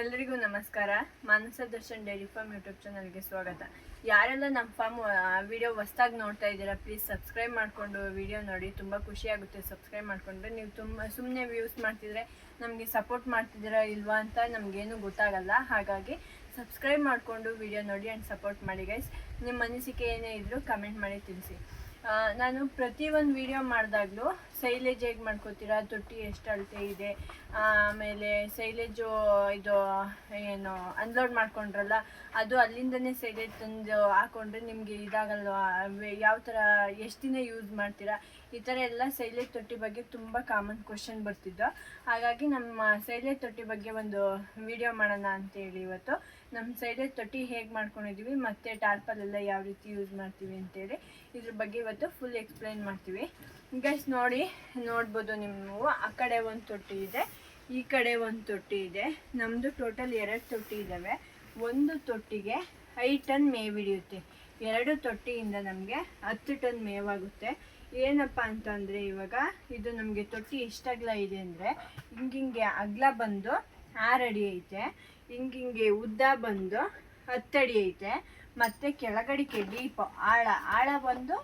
ಎಲ್ರಿಗೂ ನಮಸ್ಕಾರ. ಮಾನಸ Darshan dairy farm YouTube ಚಾನಲ್ಗೆ ಸ್ವಾಗತ. ಯಾರೆಲ್ಲ ನಮ್ಮ ಫಾರ್ಮ್ ವಿಡಿಯೋ ಹೊಸ್ದಾಗಿ ನೋಡ್ತಾ ಇದ್ದೀರಾ, ಪ್ಲೀಸ್ ಸಬ್ಸ್ಕ್ರೈಬ್ ಮಾಡಿಕೊಂಡು ವಿಡಿಯೋ ನೋಡಿ. ತುಂಬ ಖುಷಿಯಾಗುತ್ತೆ ಸಬ್ಸ್ಕ್ರೈಬ್ ಮಾಡಿಕೊಂಡ್ರೆ. ನೀವು ಸುಮ್ಮನೆ ವ್ಯೂಸ್ ಮಾಡ್ತಿದ್ರೆ ನಮಗೆ ಸಪೋರ್ಟ್ ಮಾಡ್ತಿದ್ದೀರಾ ಇಲ್ವಾ ಅಂತ ನಮಗೇನು ಗೊತ್ತಾಗಲ್ಲ. ಹಾಗಾಗಿ ಸಬ್ಸ್ಕ್ರೈಬ್ ಮಾಡಿಕೊಂಡು ವಿಡಿಯೋ ನೋಡಿ ಆ್ಯಂಡ್ ಸಪೋರ್ಟ್ ಮಾಡಿ ಗೈಸ್. ನಿಮ್ಮ ಅನಿಸಿಕೆ ಏನೇ ಇದ್ದರೂ ಕಮೆಂಟ್ ಮಾಡಿ ತಿಳಿಸಿ. ನಾನು ಪ್ರತಿ ಒಂದು ವಿಡಿಯೋ ಮಾಡಿದಾಗಲೂ ಸೈಲೇಜ್ ಹೇಗೆ ಮಾಡ್ಕೋತೀರಾ, ತೊಟ್ಟಿ ಎಷ್ಟು ಅಳತೆ ಇದೆ, ಆಮೇಲೆ ಸೈಲೇಜು ಇದು ಏನು ಅನ್ಲೋಡ್ ಮಾಡ್ಕೊಂಡ್ರಲ್ಲ ಅದು ಅಲ್ಲಿಂದನೇ ಸೈಲೇಜ್ ತಂದು ಹಾಕೊಂಡ್ರೆ ನಿಮಗೆ ಇದಾಗಲ್ವಾ, ಯಾವ ಥರ ಎಷ್ಟು ದಿನ ಯೂಸ್ ಮಾಡ್ತೀರಾ, ಈ ಥರ ಎಲ್ಲ ಸೈಲೇಜ್ ತೊಟ್ಟಿ ಬಗ್ಗೆ ತುಂಬ ಕಾಮನ್ ಕ್ವಶನ್ ಬರ್ತಿದ್ದು. ಹಾಗಾಗಿ ನಮ್ಮ ಸೈಲೇಜ್ ತೊಟ್ಟಿ ಬಗ್ಗೆ ಒಂದು ವಿಡಿಯೋ ಮಾಡೋಣ ಅಂತೇಳಿ ಇವತ್ತು ನಮ್ಮ ಸೈಲೇಜ್ ತೊಟ್ಟಿ ಹೇಗೆ ಮಾಡ್ಕೊಂಡಿದ್ದೀವಿ ಮತ್ತು ಟಾರ್ಪಲೆಲ್ಲ ಯಾವ ರೀತಿ ಯೂಸ್ ಮಾಡ್ತೀವಿ ಅಂತೇಳಿ ಇದ್ರ ಬಗ್ಗೆ ಇವತ್ತು ಫುಲ್ ಎಕ್ಸ್ಪ್ಲೈನ್ ಮಾಡ್ತೀವಿ ಗೈಸ್. ನೋಡ್ಬೋದು ನೀವು, ಆ ಕಡೆ ಒಂದು ತೊಟ್ಟಿ ಇದೆ, ಈ ಕಡೆ ಒಂದು ತೊಟ್ಟಿ ಇದೆ. ನಮ್ಮದು ಟೋಟಲ್ 2 ತೊಟ್ಟಿ ಇದ್ದಾವೆ. ಒಂದು ತೊಟ್ಟಿಗೆ 5 ಟನ್ ಮೇವು ಹಿಡಿಯುತ್ತೆ. 2 ತೊಟ್ಟಿಯಿಂದ ನಮಗೆ 10 ಟನ್ ಮೇವಾಗುತ್ತೆ. ಏನಪ್ಪ ಅಂತಂದರೆ ಇವಾಗ ಇದು ನಮಗೆ ತೊಟ್ಟಿ ಎಷ್ಟು ಅಗಲ ಇದೆ ಅಂದರೆ ಹಿಂಗೆ ಅಗಲ ಬಂದು 6 ಅಡಿ ಐತೆ, ಹಿಂಗೆ ಉದ್ದ ಬಂದು 10 ಅಡಿ ಐತೆ, ಮತ್ತು ಕೆಳಗಡೆಗೆ ಡೀಪ್ ಆಳ ಬಂದು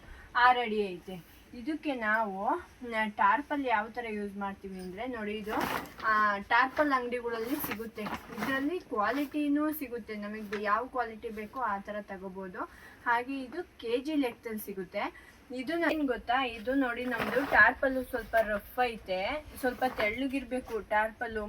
6 ಅಡಿ ಐತೆ. ಇದಕ್ಕೆ ನಾವು ಟಾರ್ಪಲ್ ಯಾವ ಥರ ಯೂಸ್ ಮಾಡ್ತೀವಿ ಅಂದರೆ ನೋಡಿ, ಇದು ಟಾರ್ಪಲ್ ಅಂಗಡಿಗಳಲ್ಲಿ ಸಿಗುತ್ತೆ. ಇದರಲ್ಲಿ ಕ್ವಾಲಿಟಿನೂ ಸಿಗುತ್ತೆ, ನಮಗೆ ಯಾವ ಕ್ವಾಲಿಟಿ ಬೇಕೋ ಆ ಥರ ತಗೋಬೋದು. ಹಾಗೆ ಇದು KG ಲೆಕ್ಕದಲ್ಲಿ ಸಿಗುತ್ತೆ. ಇದು ಏನು ಗೊತ್ತಾ, ಇದು ನೋಡಿ ನಮ್ಮದು ಟಾರ್ಪಲ್ಲು ಸ್ವಲ್ಪ ರಫ್ ಐತೆ, ಸ್ವಲ್ಪ ತೆಳ್ಳಗಿರಬೇಕು ಟಾರ್ಪಲ್ಲು.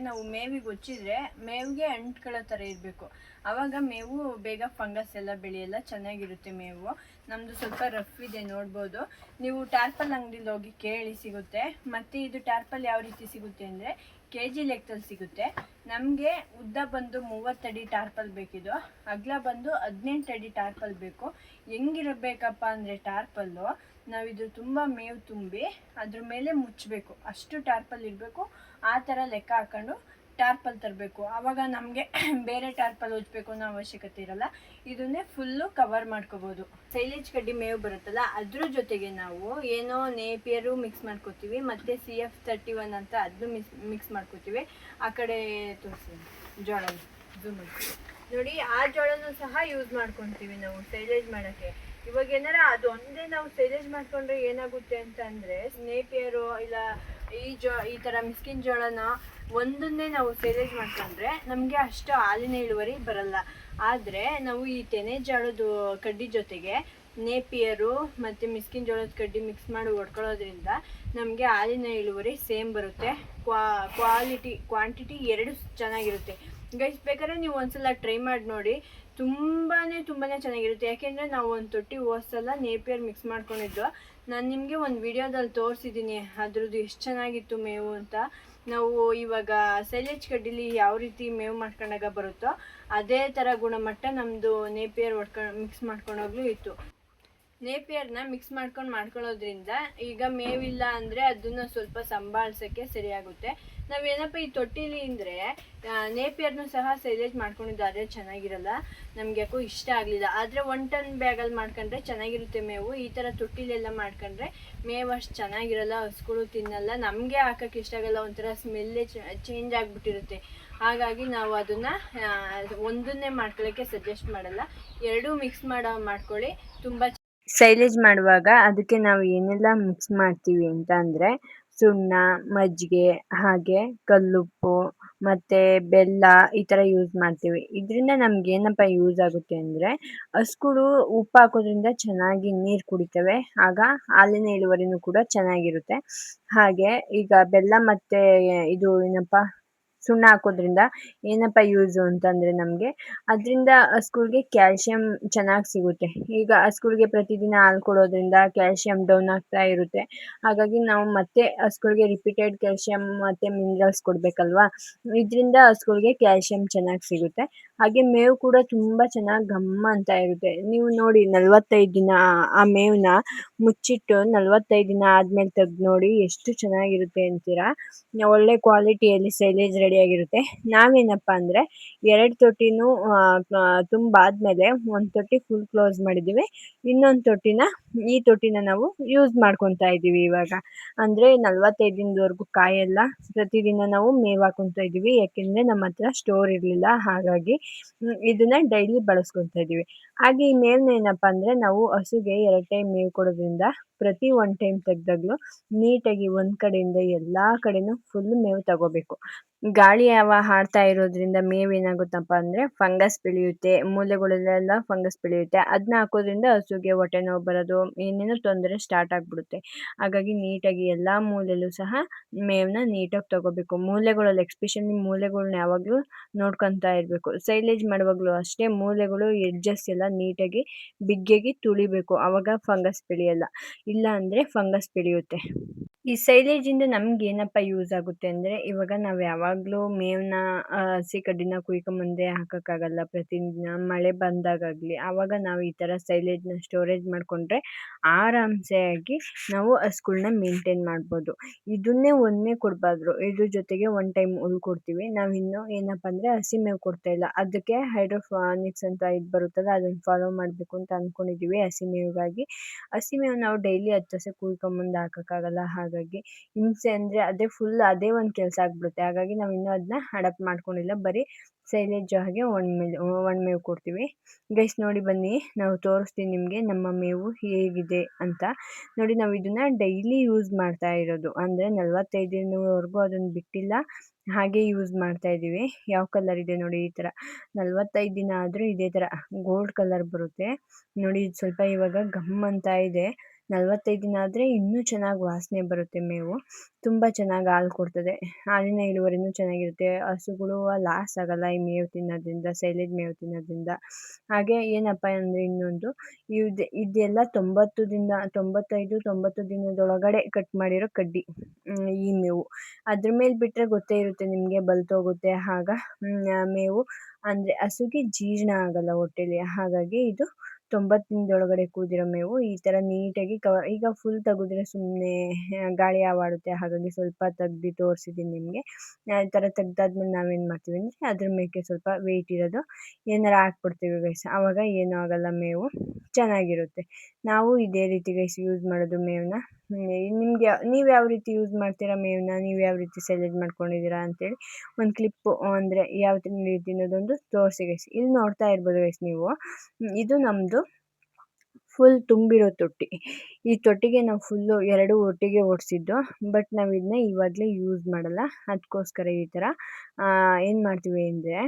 ನಾವು ಮೇವಿಗೆ ಹೊಚ್ಚಿದ್ರೆ ಮೇವಿಗೆ ಅಂಟ್ಕೊಳ್ಳೋ ಥರ ಇರಬೇಕು, ಆವಾಗ ಮೇವು ಬೇಗ ಫಂಗಸ್ ಎಲ್ಲ ಬೆಳೆಯಲ್ಲ, ಚೆನ್ನಾಗಿರುತ್ತೆ ಮೇವು. ನಮ್ಮದು ಸ್ವಲ್ಪ ರಫ್ ಇದೆ, ನೋಡ್ಬೋದು ನೀವು. ಟಾರ್ಪಲ್ ಅಂಗಡಿಲಿ ಹೋಗಿ ಕೇಳಿ ಸಿಗುತ್ತೆ. ಮತ್ತು ಇದು ಟಾರ್ಪಲ್ ಯಾವ ರೀತಿ ಸಿಗುತ್ತೆ ಅಂದರೆ KG ಲೆಕ್ಕದಲ್ಲಿ ಸಿಗುತ್ತೆ. ನಮಗೆ ಉದ್ದ ಬಂದು 30 ಅಡಿ ಟಾರ್ಪಲ್ ಬೇಕಿದ್ದು, ಅಗಲ ಬಂದು 18 ಅಡಿ ಟಾರ್ಪಲ್ ಬೇಕು. ಹೆಂಗಿರಬೇಕಪ್ಪ ಅಂದರೆ ಟಾರ್ಪಲ್ಲು ನಾವಿದು ತುಂಬ ಮೇವು ತುಂಬಿ ಅದ್ರ ಮೇಲೆ ಮುಚ್ಚಬೇಕು, ಅಷ್ಟು ಟಾರ್ಪಲ್ ಇರಬೇಕು. ಆ ಥರ ಲೆಕ್ಕ ಹಾಕೊಂಡು ಟಾರ್ಪಲ್ ತರಬೇಕು, ಆವಾಗ ನಮಗೆ ಬೇರೆ ಟಾರ್ಪಲ್ ಹೊಚ್ಚಬೇಕು ಅನ್ನೋ ಅವಶ್ಯಕತೆ ಇರಲ್ಲ. ಇದನ್ನೇ ಫುಲ್ಲು ಕವರ್ ಮಾಡ್ಕೋಬೋದು. ಸೈಲೇಜ್ ಕಡ್ಡಿ ಮೇವು ಬರುತ್ತಲ್ಲ ಅದ್ರ ಜೊತೆಗೆ ನಾವು ಏನೋ ನೇಪಿಯರು ಮಿಕ್ಸ್ ಮಾಡ್ಕೋತೀವಿ, ಮತ್ತು CF31 ಅಂತ ಅದನ್ನು ಮಿಕ್ಸ್ ಮಾಡ್ಕೋತೀವಿ. ಆ ಕಡೆ ತೋರಿಸಿ ಜೋಳ ಝೂಮ್ ನೋಡಿ, ಆ ಜೋಳನೂ ಸಹ ಯೂಸ್ ಮಾಡ್ಕೊತೀವಿ ನಾವು ಸೈಲೇಜ್ ಮಾಡೋಕ್ಕೆ. ಇವಾಗ ಏನಾರ ಅದು ಒಂದೇ ನಾವು ಸೈಲೇಜ್ ಮಾಡ್ಕೊಂಡ್ರೆ ಏನಾಗುತ್ತೆ ಅಂತ ಅಂದರೆ, ನೇಪಿಯರು ಇಲ್ಲ ಈ ಥರ ಮಿಸ್ಕಿನ್ ಜೋಳನ ಒಂದನ್ನೇ ನಾವು ಸೈಲೇಜ್ ಮಾಡ್ಕೊಂಡ್ರೆ ನಮಗೆ ಅಷ್ಟು ಹಾಲಿನ ಇಳುವರಿ ಬರಲ್ಲ. ಆದರೆ ನಾವು ಈ ತೆನೆ ಜೋಳದ ಕಡ್ಡಿ ಜೊತೆಗೆ ನೇಪಿಯರು ಮತ್ತು ಮಿಸ್ಕಿನ್ ಜೋಳದ ಕಡ್ಡಿ ಮಿಕ್ಸ್ ಮಾಡಿ ಹೊಡ್ಕೊಳ್ಳೋದ್ರಿಂದ ನಮಗೆ ಹಾಲಿನ ಇಳುವರಿ ಸೇಮ್ ಬರುತ್ತೆ. ಕ್ವಾಂಟಿಟಿ 2 ಚೆನ್ನಾಗಿರುತ್ತೆ ಗೈಸ್. ಬೇಕಾದ್ರೆ ನೀವು ಒಂದ್ಸಲ ಟ್ರೈ ಮಾಡಿ ನೋಡಿ, ತುಂಬಾ ಚೆನ್ನಾಗಿರುತ್ತೆ. ಯಾಕೆಂದರೆ ನಾವು ಒಂದು ತೊಟ್ಟಿ ಹೋದ್ಸಲ ನೇಪಿಯರ್ ಮಿಕ್ಸ್ ಮಾಡ್ಕೊಂಡಿದ್ದು ನಾನು ನಿಮಗೆ ಒಂದು ವಿಡಿಯೋದಲ್ಲಿ ತೋರಿಸಿದ್ದೀನಿ, ಅದ್ರದ್ದು ಎಷ್ಟು ಚೆನ್ನಾಗಿತ್ತು ಮೇವು ಅಂತ. ನಾವು ಇವಾಗ ಸೈಲೇಜ್ ಕಡ್ಡಿಲಿ ಯಾವ ರೀತಿ ಮೇವು ಮಾಡ್ಕೊಂಡಾಗ ಬರುತ್ತೋ ಅದೇ ಥರ ಗುಣಮಟ್ಟ ನಮ್ಮದು ನೇಪಿಯರ್ ಮಿಕ್ಸ್ ಮಾಡ್ಕೊಂಡೋಗ್ಲೂ ಇತ್ತು. ನೇಪಿಯರ್ನ ಮಿಕ್ಸ್ ಮಾಡ್ಕೊಳ್ಳೋದ್ರಿಂದ ಈಗ ಮೇವಿಲ್ಲ ಅಂದರೆ ಅದನ್ನು ಸ್ವಲ್ಪ ಸಂಭಾಳಿಸೋಕ್ಕೆ ಸರಿಯಾಗುತ್ತೆ. ನಾವೇನಪ್ಪ ಈ ತೊಟ್ಟಿಲಿ ಅಂದರೆ ನೇಪಿಯರ್ನು ಸಹ ಸೈಲೇಜ್ ಮಾಡ್ಕೊಂಡಿದ್ದು ಅದೇ ಚೆನ್ನಾಗಿರಲ್ಲ, ನಮ್ಗೆ ಯಾಕೋ ಇಷ್ಟ ಆಗಲಿಲ್ಲ. ಆದರೆ 1 ಟನ್ ಬ್ಯಾಗಲ್ಲಿ ಮಾಡ್ಕೊಂಡ್ರೆ ಚೆನ್ನಾಗಿರುತ್ತೆ ಮೇವು. ಈ ಥರ ತೊಟ್ಟಿಲೆಲ್ಲ ಮಾಡ್ಕೊಂಡ್ರೆ ಮೇವು ಅಷ್ಟು ಚೆನ್ನಾಗಿರಲ್ಲ, ಹಸುಗಳು ತಿನ್ನಲ್ಲ, ನಮಗೆ ಹಾಕೋಕ್ಕೆ ಇಷ್ಟ ಆಗಲ್ಲ, ಒಂಥರ ಸ್ಮೆಲ್ಲೇ ಚೇಂಜ್ ಆಗಿಬಿಟ್ಟಿರುತ್ತೆ. ಹಾಗಾಗಿ ನಾವು ಅದನ್ನು ಒಂದನ್ನೇ ಮಾಡ್ಕೊಳ್ಳೋಕ್ಕೆ ಸಜೆಸ್ಟ್ ಮಾಡಲ್ಲ, 2 ಮಿಕ್ಸ್ ಮಾಡ್ಕೊಳ್ಳಿ. ತುಂಬ ಸೈಲೇಜ್ ಮಾಡುವಾಗ ಅದಕ್ಕೆ ನಾವು ಏನೆಲ್ಲ ಮಿಕ್ಸ್ ಮಾಡ್ತೀವಿ ಅಂತ ಅಂದರೆ ಸುಣ್ಣ, ಮಜ್ಜಿಗೆ, ಹಾಗೆ ಕಲ್ಲುಪ್ಪು ಮತ್ತು ಬೆಲ್ಲ ಈ ಥರ ಯೂಸ್ ಮಾಡ್ತೀವಿ. ಇದರಿಂದ ನಮ್ಗೆ ಏನಪ್ಪ ಯೂಸ್ ಆಗುತ್ತೆ ಅಂದರೆ, ಹಸುಗಳು ಉಪ್ಪು ಹಾಕೋದ್ರಿಂದ ಚೆನ್ನಾಗಿ ನೀರು ಕುಡಿತವೆ, ಆಗ ಹಾಲಿನ ಇಳುವರಿನೂ ಕೂಡ ಚೆನ್ನಾಗಿರುತ್ತೆ. ಹಾಗೆ ಈಗ ಬೆಲ್ಲ ಮತ್ತು ಇದು ಏನಪ್ಪ ಸುಣ್ಣ ಹಾಕೋದ್ರಿಂದ ಏನಪ್ಪ ಯೂಸು ಅಂತಂದರೆ ನಮಗೆ ಅದರಿಂದ ಹಸುಗಳ್ಗೆ ಕ್ಯಾಲ್ಶಿಯಂ ಚೆನ್ನಾಗಿ ಸಿಗುತ್ತೆ. ಈಗ ಹಸುಗಳ್ಗೆ ಪ್ರತಿದಿನ ಹಾಲು ಕೊಡೋದ್ರಿಂದ ಕ್ಯಾಲ್ಶಿಯಂ ಡೌನ್ ಆಗ್ತಾ ಇರುತ್ತೆ. ಹಾಗಾಗಿ ನಾವು ಮತ್ತೆ ಹಸುಗಳ್ಗೆ ರಿಪೀಟೆಡ್ ಕ್ಯಾಲ್ಶಿಯಂ ಮತ್ತು ಮಿನರಲ್ಸ್ ಕೊಡಬೇಕಲ್ವಾ, ಇದರಿಂದ ಹಸುಗಳ್ಗೆ ಕ್ಯಾಲ್ಶಿಯಂ ಚೆನ್ನಾಗಿ ಸಿಗುತ್ತೆ. ಹಾಗೆ ಮೇವು ಕೂಡ ತುಂಬ ಚೆನ್ನಾಗಿ ಘಮ್ಮ ಅಂತ ಇರುತ್ತೆ. ನೀವು ನೋಡಿ 45 ದಿನ ಆ ಮೇವನ್ನ ಮುಚ್ಚಿಟ್ಟು 45 ದಿನ ಆದ್ಮೇಲೆ ತೆಗ್ದು ನೋಡಿ ಎಷ್ಟು ಚೆನ್ನಾಗಿರುತ್ತೆ ಅಂತೀರಾ. ಒಳ್ಳೆ ಕ್ವಾಲಿಟಿಯಲ್ಲಿ ಸೈಲೇಜ್ ರೆಡಿಯಾಗಿರುತ್ತೆ. ನಾವೇನಪ್ಪ ಅಂದರೆ 2 ತೊಟ್ಟಿನೂ ತುಂಬಾದ್ಮೇಲೆ ಒಂದು ತೊಟ್ಟಿ ಫುಲ್ ಕ್ಲೋಸ್ ಮಾಡಿದ್ದೀವಿ. ಇನ್ನೊಂದು ಈ ತೊಟ್ಟಿನ ನಾವು ಯೂಸ್ ಮಾಡ್ಕೊತಾ ಇದ್ದೀವಿ ಇವಾಗ. ಅಂದರೆ 45 ದಿನದವರೆಗೂ ಕಾಯೆಲ್ಲ ಪ್ರತಿದಿನ ನಾವು ಮೇವು ಹಾಕೊತಾ ಇದ್ದೀವಿ. ಯಾಕೆಂದರೆ ನಮ್ಮ ಹತ್ರ ಸ್ಟೋರ್ ಇರಲಿಲ್ಲ, ಹಾಗಾಗಿ ಇದನ್ನ ಡೈಲಿ ಬಳಸ್ಕೊತಾ ಇದ್ದೀವಿ. ಹಾಗೆ ಈ ಮೇವನ್ನ ಏನಪ್ಪ ಅಂದರೆ ನಾವು ಹಸುಗೆ 2 ಟೈಮ್ ಮೇವು ಕೊಡೋದ್ರಿಂದ ಪ್ರತಿ 1 ಟೈಮ್ ತೆಗ್ದಾಗ್ಲೂ ನೀಟಾಗಿ ಒಂದು ಕಡೆಯಿಂದ ಎಲ್ಲ ಕಡೆನೂ ಫುಲ್ ಮೇವು ತಗೋಬೇಕು. ಗಾಳಿ ಹವಾ ಆಡ್ತಾ ಇರೋದ್ರಿಂದ ಮೇವೇನಾಗುತ್ತಪ್ಪ ಅಂದರೆ ಫಂಗಸ್ ಬೆಳೆಯುತ್ತೆ, ಮೂಲೆಗಳಲ್ಲೆಲ್ಲ ಫಂಗಸ್ ಬೆಳೆಯುತ್ತೆ. ಅದನ್ನ ಹಾಕೋದ್ರಿಂದ ಹಸುಗೆ ಹೊಟ್ಟೆ ನೋವು ಬರೋದು, ಏನೇನೋ ತೊಂದರೆ ಸ್ಟಾರ್ಟ್ ಆಗಿಬಿಡುತ್ತೆ. ಹಾಗಾಗಿ ನೀಟಾಗಿ ಎಲ್ಲ ಮೂಲೆಯಲ್ಲೂ ಸಹ ಮೇವನ್ನ ನೀಟಾಗಿ ತಗೋಬೇಕು. ಮೂಲೆಗಳಲ್ಲಿ ಎಸ್ಪೆಷಲಿ ಮೂಲೆಗಳ್ನ ಯಾವಾಗಲೂ ನೋಡ್ಕೊತಾ ಇರಬೇಕು. ಸೈಲೇಜ್ ಮಾಡುವಾಗಲೂ ಅಷ್ಟೇ ಮೂಲೆಗಳು ಎಡ್ಜಸ್ ಎಲ್ಲ ನೀಟಾಗಿ ಬಿಗ್ಗೆಗೆ ತುಳಿಬೇಕು. ಆವಾಗ ಫಂಗಸ್ ಬೆಳೆಯಲ್ಲ, ಇಲ್ಲ ಅಂದರೆ ಫಂಗಸ್ ಬೆಳೆಯುತ್ತೆ. ಈ ಸೈಲೇಜಿಂದ ನಮ್ಗೆ ಏನಪ್ಪ ಯೂಸ್ ಆಗುತ್ತೆ ಅಂದರೆ, ಇವಾಗ ನಾವು ಯಾವಾಗಲೂ ಮೇವನ್ನ ಹಸಿ ಕಡ್ಡಿನ ಕುಯ್ಕೊಂಬಂದೆ ಹಾಕೋಕ್ಕಾಗಲ್ಲ ಪ್ರತಿದಿನ. ಮಳೆ ಬಂದಾಗಲಿ ಆವಾಗ ನಾವು ಈ ಥರ ಸೈಲೇಜ್ನ ಸ್ಟೋರೇಜ್ ಮಾಡಿಕೊಂಡ್ರೆ ಆರಾಮ್ಸೆ ಆಗಿ ನಾವು ಹಸುಗಳ್ನ ಮೇಂಟೈನ್ ಮಾಡ್ಬೋದು. ಇದನ್ನೇ ಒಂದೇ ಕೊಡಬಾರ್ದು, ಇದ್ರ ಜೊತೆಗೆ 1 ಟೈಮ್ ಹುಲ್ಲು ಕೊಡ್ತೀವಿ. ನಾವಿನ್ನು ಏನಪ್ಪ ಅಂದರೆ ಹಸಿ ಮೇವು ಕೊಡ್ತಾಯಿಲ್ಲ. ಅದಕ್ಕೆ ಹೈಡ್ರೋಫಾನಿಕ್ಸ್ ಅಂತ ಇದು ಬರುತ್ತಲ್ಲ, ಅದನ್ನು ಫಾಲೋ ಮಾಡಬೇಕು ಅಂತ ಅಂದ್ಕೊಂಡಿದ್ದೀವಿ ಹಸಿ ಮೇವಿಗಾಗಿ. ಹಸಿ ಮೇವು ನಾವು ಡೈಲಿ 10 ಹಸು ಕುಯ್ಕೊಂಬಂದು ಹಾಕೋಕ್ಕಾಗಲ್ಲ, ಹಾಗಾಗಿ ಹಿಂಸೆ ಅಂದರೆ ಅದೇ ಒಂದು ಕೆಲಸ ಆಗಿಬಿಡುತ್ತೆ. ಹಾಗಾಗಿ ನಾವು ಇನ್ನೂ ಅದನ್ನ ಅಡಾಪ್ಟ್ ಮಾಡ್ಕೊಂಡಿಲ್ಲ. ಬರೀ ಸೈಲೇಜ್ ಹಾಗೆ ಒಣ ಮೇವು ಕೊಡ್ತೀವಿ. ಗೈಸ್ ನೋಡಿ ಬನ್ನಿ, ನಾವು ತೋರಿಸ್ತೀನಿ ನಿಮಗೆ ನಮ್ಮ ಮೇವು ಹೇಗಿದೆ ಅಂತ. ನೋಡಿ, ನಾವು ಇದನ್ನು ಡೈಲಿ ಯೂಸ್ ಮಾಡ್ತಾ ಇರೋದು, ಅಂದರೆ 45 ದಿನದವರೆಗೂ ಅದನ್ನು ಬಿಟ್ಟಿಲ್ಲ, ಹಾಗೆ ಯೂಸ್ ಮಾಡ್ತಾ ಇದ್ದೀವಿ. ಯಾವ ಕಲರ್ ಇದೆ ನೋಡಿ, ಈ ಥರ 45 ದಿನ ಆದರೂ ಇದೇ ಥರ ಗೋಲ್ಡ್ ಕಲರ್ ಬರುತ್ತೆ ನೋಡಿ. ಇದು ಸ್ವಲ್ಪ ಇವಾಗ ಗಮ್ ಅಂತ ಇದೆ. 45 ದಿನ ಆದರೆ ಇನ್ನೂ ಚೆನ್ನಾಗಿ ವಾಸನೆ ಬರುತ್ತೆ ಮೇವು. ತುಂಬ ಚೆನ್ನಾಗಿ ಹಾಲು ಕೊಡ್ತದೆ, ಹಾಲಿನ ಇಳುವರಿನೂ ಚೆನ್ನಾಗಿರುತ್ತೆ. ಹಸುಗಳು ಲಾಸ್ ಆಗೋಲ್ಲ ಈ ಮೇವು ತಿನ್ನೋದ್ರಿಂದ, ಸೈಲೇಜ್ ಮೇವು ತಿನ್ನೋದ್ರಿಂದ. ಹಾಗೆ ಏನಪ್ಪ ಅಂದರೆ ಇನ್ನೊಂದು, ಇದೆಲ್ಲ 90 ದಿನದೊಳಗಡೆ ಕಟ್ ಮಾಡಿರೋ ಕಡ್ಡಿ ಈ ಮೇವು. ಅದ್ರ ಮೇಲೆ ಬಿಟ್ಟರೆ ಗೊತ್ತೇ ಇರುತ್ತೆ ನಿಮಗೆ, ಬಲ್ತೋಗುತ್ತೆ. ಆಗ ಮೇವು ಅಂದರೆ ಹಸುಗೆ ಜೀರ್ಣ ಆಗಲ್ಲ ಹೊಟ್ಟೆಲಿ. ಹಾಗಾಗಿ ಇದು 90 ದಿನದೊಳಗಡೆ ಕೂದಿರೋ ಮೇವು ಈ ಥರ ನೀಟಾಗಿ ಈಗ ಫುಲ್ ತೆಗೆದ್ರೆ ಸುಮ್ಮನೆ ಗಾಳಿ ಆವಾಡುತ್ತೆ, ಹಾಗಾಗಿ ಸ್ವಲ್ಪ ತೆಗ್ದು ತೋರಿಸಿದ್ದೀನಿ ನಿಮಗೆ. ಈ ಥರ ತೆಗ್ದಾದ್ಮೇಲೆ ನಾವೇನು ಮಾಡ್ತೀವಿ ಅಂದರೆ ಅದ್ರ ಮೇಲೆ ಸ್ವಲ್ಪ ವೆಯ್ಟ್ ಇರೋದು ಏನಾರು ಹಾಕ್ಬಿಡ್ತೀವಿ ಗೈಸ್. ಆವಾಗ ಏನೂ ಆಗೋಲ್ಲ, ಮೇವು ಚೆನ್ನಾಗಿರುತ್ತೆ. ನಾವು ಇದೇ ರೀತಿ ಗೈಸ್ ಯೂಸ್ ಮಾಡೋದು ಮೇವನ್ನ. ನೀವು ಯಾವ ರೀತಿ ಯೂಸ್ ಮಾಡ್ತೀರಾ ಮೇವನ್ನ, ನೀವು ಯಾವ ರೀತಿ ಸೈಲೇಜ್ ಮಾಡ್ಕೊಂಡಿದ್ದೀರಾ ಅಂತೇಳಿ ಒಂದು ಕ್ಲಿಪ್ಪು ಅಂದರೆ ಯಾವ ರೀತಿ ಅನ್ನೋದೊಂದು ತೋರಿಸಿ ಗೈಸ್. ಇಲ್ಲಿ ನೋಡ್ತಾ ಇರ್ಬೋದು ಗೈಸ್ ನೀವು, ಇದು ನಮ್ಮದು ಫುಲ್ ತುಂಬಿರೋ ತೊಟ್ಟಿ. ಈ ತೊಟ್ಟಿಗೆ ನಾವು ಫುಲ್ಲು 2 ಒಟ್ಟಿಗೆ ಓಡಿಸಿದ್ದು, ಬಟ್ ನಾವು ಇದನ್ನ ಇವಾಗಲೇ ಯೂಸ್ ಮಾಡಲ್ಲ. ಅದಕ್ಕೋಸ್ಕರ ಈ ಥರ ಏನು ಮಾಡ್ತೀವಿ ಅಂದರೆ,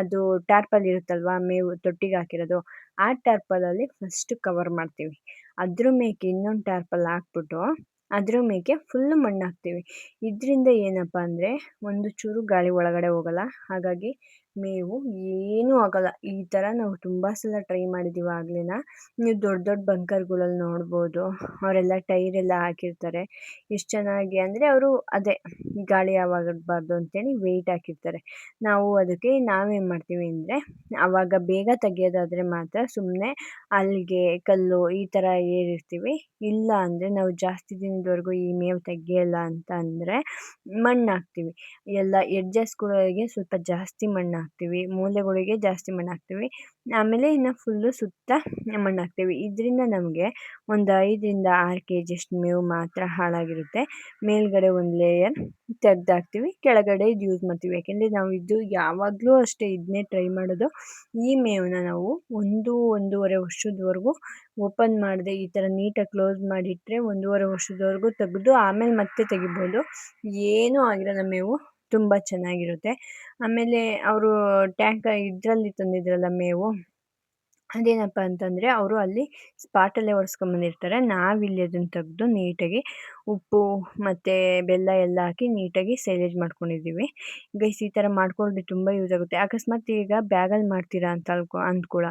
ಅದು ಟಾರ್ಪಲ್ ಇರುತ್ತಲ್ವ ಮೇವು ತೊಟ್ಟಿಗೆ ಹಾಕಿರೋದು, ಆ ಟಾರ್ಪಲಲ್ಲಿ ಫಸ್ಟ್ ಕವರ್ ಮಾಡ್ತೀವಿ. ಅದ್ರ ಮೇಲೆ ಇನ್ನೊಂದು ಟಾರ್ಪಲ್ ಹಾಕ್ಬಿಟ್ಟು ಅದ್ರ ಮೇಲೆ ಫುಲ್ಲು ಮಣ್ಣು ಹಾಕ್ತೀವಿ. ಇದರಿಂದ ಏನಪ್ಪ ಅಂದರೆ ಒಂದು ಚೂರು ಗಾಳಿ ಒಳಗಡೆ ಹೋಗಲ್ಲ, ಹಾಗಾಗಿ ಮೇವು ಏನೂ ಆಗೋಲ್ಲ. ಈ ಥರ ನಾವು ತುಂಬ ಸಲ ಟ್ರೈ ಮಾಡಿದ್ದೀವಿ ಆಗ್ಲೇನ. ನೀವು ದೊಡ್ಡ ದೊಡ್ಡ ಬಂಕರ್ಗಳಲ್ಲಿ ನೋಡ್ಬೋದು, ಅವರೆಲ್ಲ ಟೈರೆಲ್ಲ ಹಾಕಿರ್ತಾರೆ. ಎಷ್ಟು ಚೆನ್ನಾಗಿ ಅಂದರೆ ಅವರು ಅದೇ ಗಾಳಿ ಆಗಬಾರ್ದು ಅಂತೇಳಿ ವೆಯ್ಟ್ ಹಾಕಿರ್ತಾರೆ. ನಾವೇನು ಮಾಡ್ತೀವಿ ಅಂದರೆ, ಆವಾಗ ಬೇಗ ತೆಗಿಯೋದಾದರೆ ಮಾತ್ರ ಸುಮ್ಮನೆ ಅಲ್ಲಿಗೆ ಕಲ್ಲು ಈ ಥರ ಏರಿರ್ತೀವಿ. ಇಲ್ಲ ಅಂದರೆ ನಾವು ಜಾಸ್ತಿ ದಿನದವರೆಗೂ ಈ ಮೇವು ತೆಗಿಯಲ್ಲ ಅಂತ ಅಂದರೆ ಮಣ್ಣು ಹಾಕ್ತೀವಿ. ಎಲ್ಲ ಎಡ್ಜಸ್ಗಳಿಗೆ ಸ್ವಲ್ಪ ಜಾಸ್ತಿ ಮಣ್ಣು ಹಾಕ್ತೀವಿ, ಮೂಲೆಗಳಿಗೆ ಜಾಸ್ತಿ ಮಣ್ಣು ಹಾಕ್ತೀವಿ. ಆಮೇಲೆ ಇನ್ನು ಫುಲ್ಲು ಸುತ್ತ ಮಣ್ಣು ಹಾಕ್ತೀವಿ. ಇದರಿಂದ ನಮಗೆ ಒಂದು 5ರಿಂದ 6 kg ಅಷ್ಟು ಮೇವು ಮಾತ್ರ ಹಾಳಾಗಿರುತ್ತೆ. ಮೇಲ್ಗಡೆ ಒಂದು ಲೇಯರ್ ತೆಗ್ದಾಕ್ತೀವಿ, ಕೆಳಗಡೆ ಇದು ಯೂಸ್ ಮಾಡ್ತೀವಿ. ಯಾಕೆಂದರೆ ನಾವು ಇದು ಯಾವಾಗಲೂ ಅಷ್ಟೇ ಇದನ್ನೇ ಟ್ರೈ ಮಾಡೋದು. ಈ ಮೇವನ್ನ ನಾವು 1-1.5 ವರ್ಷದವರೆಗೂ ಓಪನ್ ಮಾಡದೆ ಈ ಥರ ನೀಟಾಗಿ ಕ್ಲೋಸ್ ಮಾಡಿಟ್ಟರೆ 1.5 ವರ್ಷದವರೆಗೂ ತೆಗೆದು ಆಮೇಲೆ ಮತ್ತೆ ತೆಗಿಬೋದು. ಏನೂ ಆಗಿರಲ್ಲ, ಮೇವು ತುಂಬ ಚೆನ್ನಾಗಿರುತ್ತೆ. ಆಮೇಲೆ ಅವರು ಇದರಲ್ಲಿ ತಂದಿದ್ರಲ್ಲ ಮೇವು, ಅದೇನಪ್ಪ ಅಂತಂದರೆ ಅವರು ಅಲ್ಲಿ ಸ್ಪಾಟಲ್ಲೇ ಒರೆಸ್ಕೊಂಬಂದಿರ್ತಾರೆ. ನಾವಿಲ್ಲಿ ಅದನ್ನು ತೆಗೆದು ನೀಟಾಗಿ ಉಪ್ಪು ಮತ್ತು ಬೆಲ್ಲ ಎಲ್ಲ ಹಾಕಿ ನೀಟಾಗಿ ಸೈಲೇಜ್ ಮಾಡ್ಕೊಂಡಿದ್ದೀವಿ. ಗೈಸ್ ಈ ಥರ ಮಾಡ್ಕೊಂಡ್ರೆ ತುಂಬ ಯೂಸ್ ಆಗುತ್ತೆ. ಅಕಸ್ಮಾತ್ ಈಗ ಬ್ಯಾಗಲ್ಲಿ ಮಾಡ್ತೀರಾ ಅಂತ ಅಂದ್ಕೊಳ್ಳ,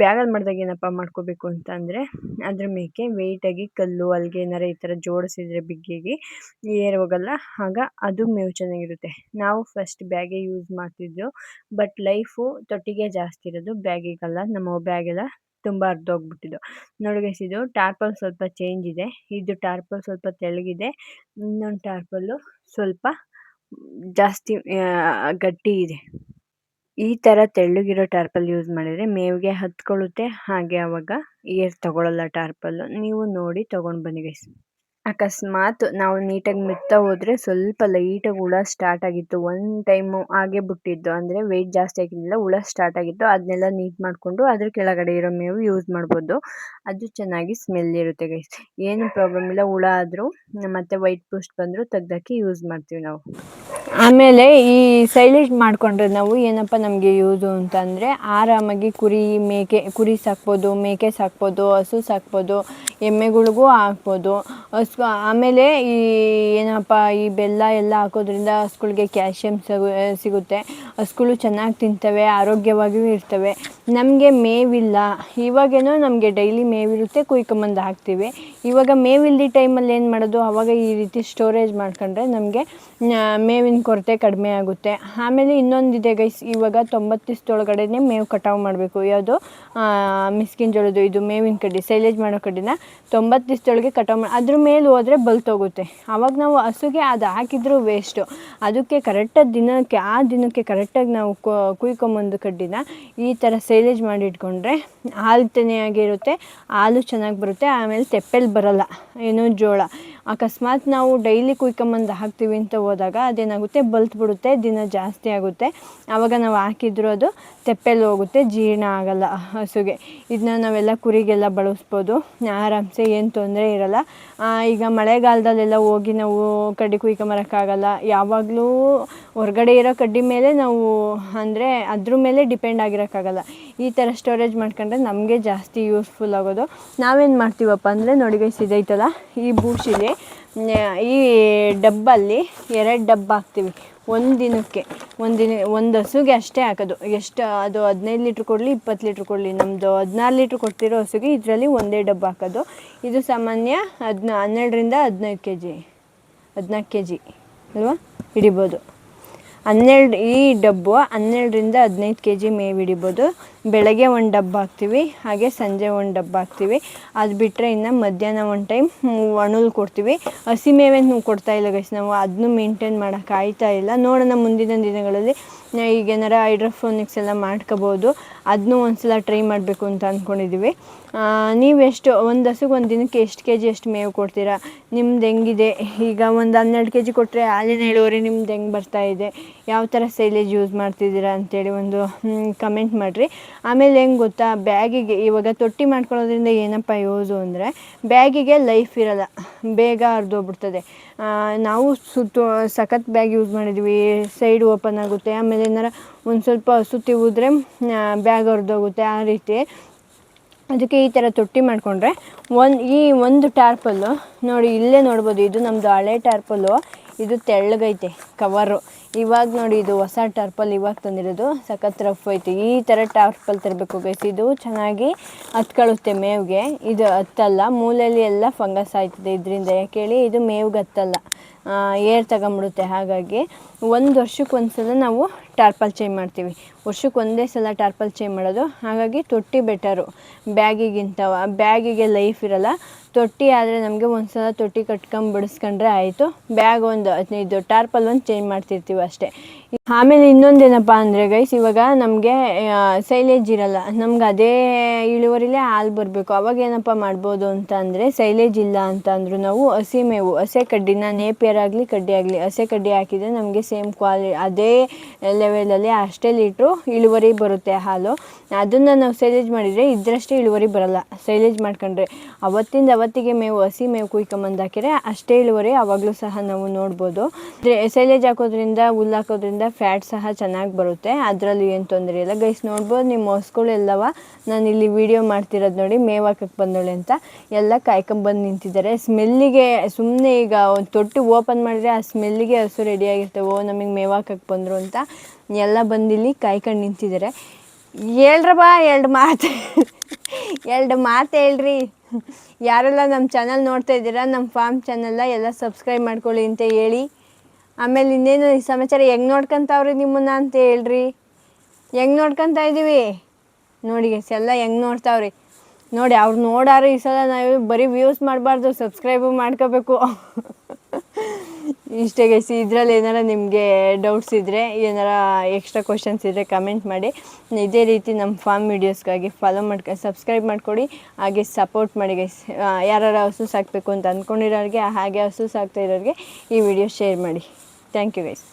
ಬ್ಯಾಗಲ್ಲಿ ಮಾಡಿದಾಗ ಏನಪ್ಪ ಮಾಡ್ಕೋಬೇಕು ಅಂತ ಅಂದರೆ ಅದ್ರ ಮೇಕೆ ವೆಯ್ಟಾಗಿ ಕಲ್ಲು ಅಲ್ಲಿಗೆ ಏನಾರ ಈ ಥರ ಜೋಡಿಸಿದ್ರೆ ಬಿಗ್ಗಿಗೆ ಏರ್ ಹೋಗಲ್ಲ, ಆಗ ಅದು ಮೇವು ಚೆನ್ನಾಗಿರುತ್ತೆ. ನಾವು ಫಸ್ಟ್ ಬ್ಯಾಗೇ ಯೂಸ್ ಮಾಡ್ತಿದ್ದು, ಬಟ್ ಲೈಫು ತೊಟ್ಟಿಗೆ ಜಾಸ್ತಿ ಇರೋದು, ಬ್ಯಾಗಿಗಲ್ಲ. ನಮ್ಮ ಬ್ಯಾಗೆಲ್ಲ ತುಂಬ ಅರ್ಧೋಗ್ಬಿಟ್ಟಿದ್ದು. ನೋಡಿ ಗೈಸ್, ಇದು ಟಾರ್ಪಲ್ ಸ್ವಲ್ಪ ಚೇಂಜ್ ಇದೆ. ಇದು ಟಾರ್ಪಲ್ ಸ್ವಲ್ಪ ತೆಳ್ಳಗಿದೆ, ಇನ್ನೊಂದು ಟಾರ್ಪಲ್ಲು ಸ್ವಲ್ಪ ಜಾಸ್ತಿ ಗಟ್ಟಿ ಇದೆ. ಈ ಥರ ತೆಳ್ಳಗಿರೋ ಟಾರ್ಪಲ್ ಯೂಸ್ ಮಾಡಿದರೆ ಮೇವಿಗೆ ಹತ್ಕೊಳ್ಳುತ್ತೆ, ಹಾಗೆ ಆವಾಗ ಏರ್ ತಗೊಳ್ಳಲ್ಲ ಟಾರ್ಪಲ್ಲು. ನೀವು ನೋಡಿ ತೊಗೊಂಡು ಬನ್ನಿ ಗೈಸ್. ಅಕಸ್ಮಾತ್ ನಾವು ನೀಟಾಗಿ ಮೆತ್ತಾ ಹೋದರೆ ಸ್ವಲ್ಪ ಲೈಟಾಗಿ ಹುಳ ಸ್ಟಾರ್ಟ್ ಆಗಿತ್ತು. ಒಂದು ಟೈಮು ಹಾಗೆ ಬಿಟ್ಟಿದ್ದು, ಅಂದರೆ ವೆಯ್ಟ್ ಜಾಸ್ತಿ ಆಗಿರಲಿಲ್ಲ, ಹುಳ ಸ್ಟಾರ್ಟ್ ಆಗಿತ್ತು. ಅದನ್ನೆಲ್ಲ ನೀಟ್ ಮಾಡಿಕೊಂಡು ಅದ್ರ ಕೆಳಗಡೆ ಇರೋ ಮೇವು ಯೂಸ್ ಮಾಡ್ಬೋದು. ಅದು ಚೆನ್ನಾಗಿ ಸ್ಮೆಲ್ ಇರುತ್ತೆ ಗೈಸ್, ಏನು ಪ್ರಾಬ್ಲಮ್ ಇಲ್ಲ. ಹುಳ ಆದರೂ ಮತ್ತು ವೈಟ್ ಪೋಸ್ಟ್ ಬಂದರೂ ತೆಗ್ದಾಕಿ ಯೂಸ್ ಮಾಡ್ತೀವಿ ನಾವು. ಆಮೇಲೆ ಈ ಸೈಲೇಜ್ ಮಾಡಿಕೊಂಡ್ರೆ ನಾವು ಏನಪ್ಪ ನಮಗೆ ಯೂಸು ಅಂತಂದರೆ, ಆರಾಮಾಗಿ ಕುರಿ ಸಾಕ್ಬೋದು, ಮೇಕೆ ಸಾಕ್ಬೋದು, ಹಸು ಸಾಕ್ಬೋದು, ಎಮ್ಮೆಗಳಿಗೂ ಹಾಕ್ಬೋದು. ಆಮೇಲೆ ಈ ಏನಪ್ಪ ಈ ಬೆಲ್ಲ ಎಲ್ಲ ಹಾಕೋದ್ರಿಂದ ಹಸುಗಳ್ಗೆ ಕ್ಯಾಲ್ಶಿಯಮ್ ಸಿಗುತ್ತೆ. ಹಸುಗಳು ಚೆನ್ನಾಗಿ ತಿಂತವೆ, ಆರೋಗ್ಯವಾಗಿಯೂ ಇರ್ತವೆ. ನಮಗೆ ಮೇವಿಲ್ಲ, ಇವಾಗೇನೋ ನಮಗೆ ಡೈಲಿ ಮೇವಿರುತ್ತೆ, ಕುಯ್ಕೊಂಬಂದು ಹಾಕ್ತೀವಿ. ಇವಾಗ ಮೇವಿಲ್ಲದ ಟೈಮಲ್ಲಿ ಏನು ಮಾಡೋದು, ಆವಾಗ ಈ ರೀತಿ ಸ್ಟೋರೇಜ್ ಮಾಡ್ಕೊಂಡ್ರೆ ನಮಗೆ ಮೇವಿನ ಕೊರತೆ ಕಡಿಮೆ ಆಗುತ್ತೆ. ಆಮೇಲೆ ಇನ್ನೊಂದಿದೆ ಗೈಸ್, ಇವಾಗ 90 ದಿವಸದೊಳಗಡೆ ಮೇವು ಕಟಾವು ಮಾಡಬೇಕು. ಯಾವುದು ಮಿಸ್ಕಿನ ಜೋಳದ್ದು ಇದು ಮೇವಿನ ಕಡ್ಡಿ, ಸೈಲೇಜ್ ಮಾಡೋ ಕಡ್ಡಿನ 90 ದಿವಸದೊಳಗೆ ಕಟಾವು ಅದ್ರ ಮೇಲೆ ಹೋದರೆ ಬಲ್ತೋಗುತ್ತೆ. ಆವಾಗ ನಾವು ಹಸುಗೆ ಅದು ಹಾಕಿದ್ರೂ ವೇಸ್ಟು. ಅದಕ್ಕೆ ಕರೆಕ್ಟಾಗಿ ಆ ದಿನಕ್ಕೆ ಕರೆಕ್ಟಾಗಿ ನಾವು ಕುಯ್ಕೊಂಬಂದು ಕಡ್ಡಿನ ಈ ಥರ ಸೈಲೇಜ್ ಮಾಡಿ ಇಟ್ಕೊಂಡ್ರೆ ಹಾಲು ತನಿಯಾಗಿರುತ್ತೆ, ಹಾಲು ಚೆನ್ನಾಗಿ ಬರುತ್ತೆ. ಆಮೇಲೆ ತೆಪ್ಪೆಲ್ಲಿ ಬರೋಲ್ಲ ಏನೋ ಜೋಳ. ಅಕಸ್ಮಾತ್ ನಾವು ಡೈಲಿ ಕುಯ್ಕೊಂಬಂದು ಹಾಕ್ತೀವಿ ಅಂತ ಹೋದಾಗ ಅದೇನಾಗುತ್ತೆ, ಬಲ್ತ್ಬಿಡುತ್ತೆ, ದಿನ ಜಾಸ್ತಿ ಆಗುತ್ತೆ. ಆವಾಗ ನಾವು ಹಾಕಿದ್ರು ಅದು ತೆಪ್ಪೆಲ್ಲಿ ಹೋಗುತ್ತೆ, ಜೀರ್ಣ ಆಗೋಲ್ಲ ಹಸುಗೆ. ಇದನ್ನ ನಾವೆಲ್ಲ ಕುರಿಗೆಲ್ಲ ಬಳಸ್ಬೋದು ಆರಾಮ್ಸೆ, ಏನು ತೊಂದರೆ ಇರೋಲ್ಲ. ಈಗ ಮಳೆಗಾಲದಲ್ಲೆಲ್ಲ ಹೋಗಿ ನಾವು ಕಡ್ಡಿ ಕುಯ್ಕೊಂಬರೋಕ್ಕಾಗಲ್ಲ. ಯಾವಾಗಲೂ ಹೊರಗಡೆ ಇರೋ ಕಡ್ಡಿ ಮೇಲೆ ನಾವು ಅಂದರೆ ಅದ್ರ ಮೇಲೆ ಡಿಪೆಂಡ್ ಆಗಿರೋಕ್ಕಾಗಲ್ಲ. ಈ ಥರ ಸ್ಟೋರೇಜ್ ಮಾಡ್ಕೊಂಡ್ರೆ ನಮಗೆ ಜಾಸ್ತಿ ಯೂಸ್ಫುಲ್ ಆಗೋದು. ನಾವೇನು ಮಾಡ್ತೀವಪ್ಪ ಅಂದರೆ ನೋಡಿ ಗೈಸ್, ಇದೈತಲ್ಲ ಈ ಬೂಶಿಲಿ ಈ ಡಬ್ಬಲ್ಲಿ 2 ಡಬ್ಬ ಹಾಕ್ತೀವಿ ಒಂದು ದಿನಕ್ಕೆ. ಒಂದು ಹಸುಗೆ ಅಷ್ಟೇ ಹಾಕೋದು. ಎಷ್ಟು ಅದು 15 ಲೀಟ್ರ್ ಕೊಡಲಿ 20 ಲೀಟ್ರ್ ಕೊಡಲಿ, ನಮ್ಮದು 16 ಲೀಟ್ರ್ ಕೊಡ್ತಿರೋ ಹಸುಗೆ ಇದರಲ್ಲಿ ಒಂದೇ ಡಬ್ಬ ಹಾಕೋದು. ಇದು ಸಾಮಾನ್ಯ 12ರಿಂದ 15 14 ಕೆ ಜಿ ಅಲ್ವಾ ಹಿಡಿಬೋದು. ಈ ಡಬ್ಬು 12ರಿಂದ 15 ಕೆ ಜಿ ಮೇವು ಹಿಡಿಬೋದು. ಬೆಳಗ್ಗೆ ಒಂದು ಡಬ್ಬ ಹಾಕ್ತೀವಿ, ಹಾಗೆ ಸಂಜೆ ಒಂದು ಡಬ್ಬ ಹಾಕ್ತೀವಿ. ಅದು ಬಿಟ್ಟರೆ ಇನ್ನು ಮಧ್ಯಾಹ್ನ ಒಂದು ಟೈಮ್ ಒಣಲ್ ಕೊಡ್ತೀವಿ. ಹಸಿ ಮೇವೇನು ಕೊಡ್ತಾಯಿಲ್ಲ ಗೈಸ್, ನಾವು ಅದನ್ನು ಮೇಂಟೈನ್ ಮಾಡೋಕ್ಕಾಗ್ತಾ ಇಲ್ಲ. ನೋಡೋಣ ಮುಂದಿನ ದಿನಗಳಲ್ಲಿ ಈಗೇನಾರ ಹೈಡ್ರೋಫೋನಿಕ್ಸ್ ಎಲ್ಲ ಮಾಡ್ಕೋಬೋದು. ಅದನ್ನೂ ಒಂದು ಸಲ ಟ್ರೈ ಮಾಡಬೇಕು ಅಂತ ಅಂದ್ಕೊಂಡಿದ್ದೀವಿ. ನೀವೆಷ್ಟು ಒಂದು ಹಸುಗೆ ಒಂದು ದಿನಕ್ಕೆ ಎಷ್ಟು ಕೆ ಜಿ ಎಷ್ಟು ಮೇವು ಕೊಡ್ತೀರಾ, ನಿಮ್ದು ಹೆಂಗಿದೆ? ಈಗ ಒಂದು 12 ಕೆ ಜಿ ಕೊಟ್ಟರೆ ಹಾಲಿನ ಇಳುವರಿ ನಿಮ್ದು ಹೆಂಗೆ ಬರ್ತಾಯಿದೆ, ಯಾವ ಥರ ಸೈಲೇಜ್ ಯೂಸ್ ಮಾಡ್ತಿದ್ದೀರಾ ಅಂತೇಳಿ ಒಂದು ಕಮೆಂಟ್ ಮಾಡಿರಿ. ಆಮೇಲೆ ಹೆಂಗೆ ಗೊತ್ತಾ, ಬ್ಯಾಗಿಗೆ ಇವಾಗ ತೊಟ್ಟಿ ಮಾಡ್ಕೊಳ್ಳೋದ್ರಿಂದ ಏನಪ್ಪ ಯೂಸು ಅಂದರೆ, ಬ್ಯಾಗಿಗೆ ಲೈಫ್ ಇರೋಲ್ಲ, ಬೇಗ ಹರಿದೋಗ್ಬಿಡ್ತದೆ. ನಾವು ಸಖತ್ ಬ್ಯಾಗ್ ಯೂಸ್ ಮಾಡಿದ್ವಿ, ಸೈಡ್ ಓಪನ್ ಆಗುತ್ತೆ. ಆಮೇಲೆ ಏನಾರ ಒಂದು ಸ್ವಲ್ಪ ಹಸು ತಿವಿದ್ರೆ ಬ್ಯಾಗ್ ಹರಿದೋಗುತ್ತೆ, ಆ ರೀತಿ. ಅದಕ್ಕೆ ಈ ಥರ ತೊಟ್ಟಿ ಮಾಡಿಕೊಂಡ್ರೆ ಒಂದು ಟಾರ್ಪಲ್ಲು ನೋಡಿ, ಇಲ್ಲೇ ನೋಡ್ಬೋದು, ಇದು ನಮ್ಮದು ಹಳೆ ಟಾರ್ಪಲ್ಲು. ಇದು ತೆಳ್ಳಗೈತೆ ಕವರು. ಇವಾಗ ನೋಡಿ, ಇದು ಹೊಸ ಟಾರ್ಪಲ್ ಇವಾಗ ತಂದಿರೋದು, ಸಖತ್ ರಫ್ ಐತೆ. ಈ ಥರ ಟಾರ್ಪಲ್ ತರಬೇಕು ಗೈಸ್, ಇದು ಚೆನ್ನಾಗಿ ಹತ್ಕೊಳ್ಳುತ್ತೆ ಮೇವಿಗೆ. ಇದು ಹತ್ತಲ್ಲ, ಮೂಲೆಯಲ್ಲಿ ಎಲ್ಲ ಫಂಗಸ್ ಆಯ್ತದೆ ಇದರಿಂದ. ಯಾಕೇಳಿ, ಇದು ಮೇವಿಗೆ ಹತ್ತಲ್ಲ, ಏರ್ ತಗೊಂಬಿಡುತ್ತೆ. ಹಾಗಾಗಿ 1 ವರ್ಷಕ್ಕೆ ಒಂದು ಸಲ ನಾವು ಟಾರ್ಪಲ್ ಚೇಂಜ್ ಮಾಡ್ತೀವಿ. ವರ್ಷಕ್ಕೆ ಒಂದೇ ಸಲ ಟಾರ್ಪಲ್ ಚೇಂಜ್ ಮಾಡೋದು. ಹಾಗಾಗಿ ತೊಟ್ಟಿ ಬೆಟರು ಬ್ಯಾಗಿಗಿಂತ. ಬ್ಯಾಗಿಗೆ ಲೈಫ್ ಇರೋಲ್ಲ. ತೊಟ್ಟಿ ಆದರೆ ನಮಗೆ ಒಂದು ಸಲ ತೊಟ್ಟಿ ಬಿಡಿಸ್ಕೊಂಡ್ರೆ ಆಯಿತು. ಬ್ಯಾಗ್ ಇದು ಟಾರ್ಪಲ್ ಒಂದು ಚೇಂಜ್ ಮಾಡ್ತಿರ್ತೀವಿ ಅಷ್ಟೇ. ಆಮೇಲೆ ಇನ್ನೊಂದೇನಪ್ಪ ಅಂದರೆ ಗೈಸ್, ಇವಾಗ ನಮಗೆ ಸೈಲೇಜ್ ಇರೋಲ್ಲ, ನಮ್ಗೆ ಅದೇ ಇಳುವರಿಲೇ ಹಾಲು ಬರಬೇಕು. ಅವಾಗ ಏನಪ್ಪ ಮಾಡ್ಬೋದು ಅಂತ ಅಂದರೆ, ಸೈಲೇಜ್ ಇಲ್ಲ ಅಂತ ಅಂದರೂ ನಾವು ಹಸಿ ಮೇವು, ಹಸೆ ಕಡ್ಡಿನ, ನೇಪಿಯರ್ ಆಗಲಿ ಕಡ್ಡಿ ಆಗಲಿ, ಹಸೆ ಕಡ್ಡಿ ಹಾಕಿದರೆ ನಮಗೆ ಸೇಮ್ ಅದೇ ಲೆವೆಲಲ್ಲಿ ಅಷ್ಟೇ ಲೀಟ್ರು ಇಳುವರಿ ಬರುತ್ತೆ ಹಾಲು. ಅದನ್ನು ನಾವು ಸೈಲೇಜ್ ಮಾಡಿದರೆ ಇದರಷ್ಟೇ ಇಳುವರಿ ಬರೋಲ್ಲ. ಸೈಲೇಜ್ ಮಾಡ್ಕೊಂಡ್ರೆ ಅವತ್ತಿಗೆ ಮೇವು, ಹಸಿ ಮೇವು ಕುಯ್ಕೊಂಬಂದು ಹಾಕಿದರೆ ಅಷ್ಟೇ ಇಳುವರಿ ಆವಾಗಲೂ ಸಹ ನಾವು ನೋಡ್ಬೋದು. ಸೈಲೇಜ್ ಹಾಕೋದ್ರಿಂದ, ಹುಲ್ಲು ಹಾಕೋದ್ರಿಂದ ಮಾಡೋದ್ರಿಂದ ಫ್ಯಾಟ್ ಸಹ ಚೆನ್ನಾಗಿ ಬರುತ್ತೆ, ಅದರಲ್ಲಿ ಏನು ತೊಂದರೆ ಇಲ್ಲ ಗೈಸ್. ನೋಡ್ಬೋದು ನಿಮ್ಮ ಹಸುಗಳೆಲ್ಲವ ನಾನು ಇಲ್ಲಿ ವಿಡಿಯೋ ಮಾಡ್ತಿರೋದು ನೋಡಿ, ಮೇವು ಹಾಕಕ್ಕೆ ಬಂದೋಳೆ ಅಂತ ಎಲ್ಲ ಕಾಯ್ಕೊಂಬಂದು ನಿಂತಿದ್ದಾರೆ. ಸ್ಮೆಲ್ಲಿಗೆ ಸುಮ್ಮನೆ ಈಗ ಒಂದು ತೊಟ್ಟಿ ಓಪನ್ ಮಾಡಿದ್ರೆ ಆ ಸ್ಮೆಲ್ಲಿಗೆ ಹಸು ರೆಡಿಯಾಗಿರ್ತವೆ, ಓ ನಮಗೆ ಮೇವು ಹಾಕಕ್ಕೆ ಬಂದರು ಅಂತ ಎಲ್ಲ ಬಂದಿಲ್ಲಿ ಕಾಯ್ಕೊಂಡು ನಿಂತಿದ್ದಾರೆ. ಹೇಳ್ರಪ್ಪ ಎರಡು ಮಾತು ಹೇಳ್ರಿ. ಯಾರೆಲ್ಲ ನಮ್ಮ ಚಾನಲ್ ನೋಡ್ತಾ ಇದ್ದೀರಾ, ನಮ್ಮ ಫಾರ್ಮ್ ಚಾನಲ್ನ ಎಲ್ಲ ಸಬ್ಸ್ಕ್ರೈಬ್ ಮಾಡ್ಕೊಳ್ಳಿ ಅಂತ ಹೇಳಿ. ಆಮೇಲೆ ಇನ್ನೇನು ಈ ಸಮಾಚಾರ ಹೆಂಗೆ ನೋಡ್ಕೊತಾವ್ರಿ ನಿಮ್ಮನ್ನ ಅಂತ ಹೇಳ್ರಿ. ಹೆಂಗೆ ನೋಡ್ಕೊತಾ ಇದ್ದೀವಿ ನೋಡಿ ಗೈಸ್, ಎಲ್ಲ ಹೆಂಗೆ ನೋಡ್ತಾವ್ರಿ ನೋಡಿ. ಅವ್ರು ನೋಡಾರು ಈ ಸಲ ನಾವು ಬರೀ ವ್ಯೂಸ್ ಮಾಡಬಾರ್ದು, ಸಬ್ಸ್ಕ್ರೈಬು ಮಾಡ್ಕೋಬೇಕು. ಇಷ್ಟೇ ಗೈಸ್. ಇದರಲ್ಲಿ ಏನಾರ ನಿಮಗೆ ಡೌಟ್ಸ್ ಇದ್ದರೆ, ಏನಾರ ಎಕ್ಸ್ಟ್ರಾ ಕ್ವಶನ್ಸ್ ಇದ್ದರೆ ಕಮೆಂಟ್ ಮಾಡಿ. ಇದೇ ರೀತಿ ನಮ್ಮ ಫಾರ್ಮ್ ವೀಡಿಯೋಸ್ಗಾಗಿ ಫಾಲೋ ಮಾಡ್ಕೊಂಡು ಸಬ್ಸ್ಕ್ರೈಬ್ ಮಾಡ್ಕೊಡಿ, ಹಾಗೆ ಸಪೋರ್ಟ್ ಮಾಡಿ ಗೈಸ್. ಯಾರು ಹಸು ಸಾಕಬೇಕು ಅಂತ ಅಂದ್ಕೊಂಡಿರೋರಿಗೆ, ಹಾಗೆ ಹಸು ಸಾಕ್ತಾ ಇರೋರಿಗೆ ಈ ವಿಡಿಯೋ ಶೇರ್ ಮಾಡಿ. Thank you guys.